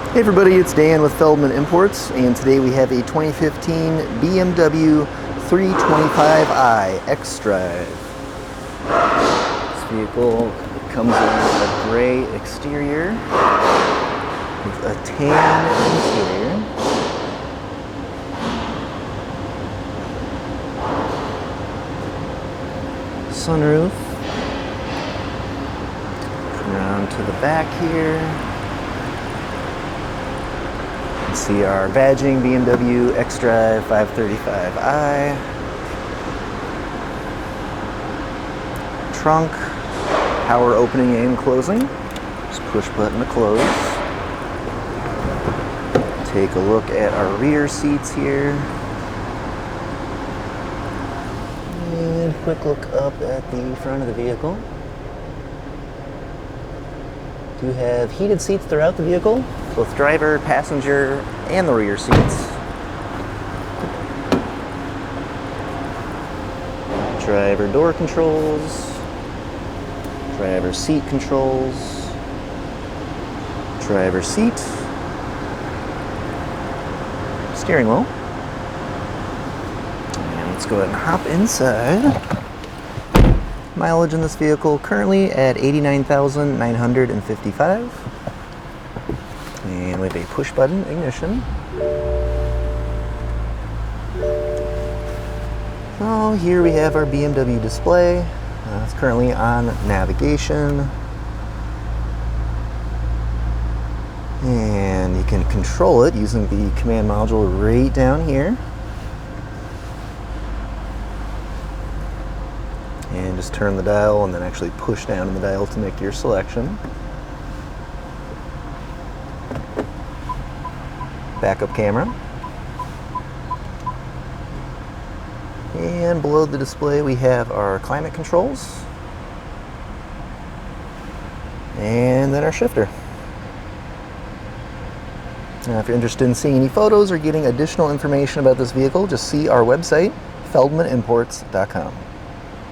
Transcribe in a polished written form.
Hey everybody, it's Dan with Feldmann Imports, and today we have a 2015 BMW 325i xDrive. This vehicle comes in a gray exterior with a tan interior. Sunroof. Come around to the back here. See our badging BMW xDrive 535i. Trunk, power opening and closing. Just push button to close. Take a look at our rear seats here. And quick look up at the front of the vehicle. Do have heated seats throughout the vehicle, both driver, passenger, and the rear seats. Driver door controls, driver seat controls, driver seat, steering wheel. And let's go ahead and hop inside. Mileage in this vehicle currently at 89,955. And we have a push button ignition. So here we have our BMW display. It's currently on navigation. And you can control it using the command module right down here. And just turn the dial and then actually push down on the dial to make your selection. Backup camera. And below the display we have our climate controls. And then our shifter. Now if you're interested in seeing any photos or getting additional information about this vehicle, just see our website, feldmannimports.com.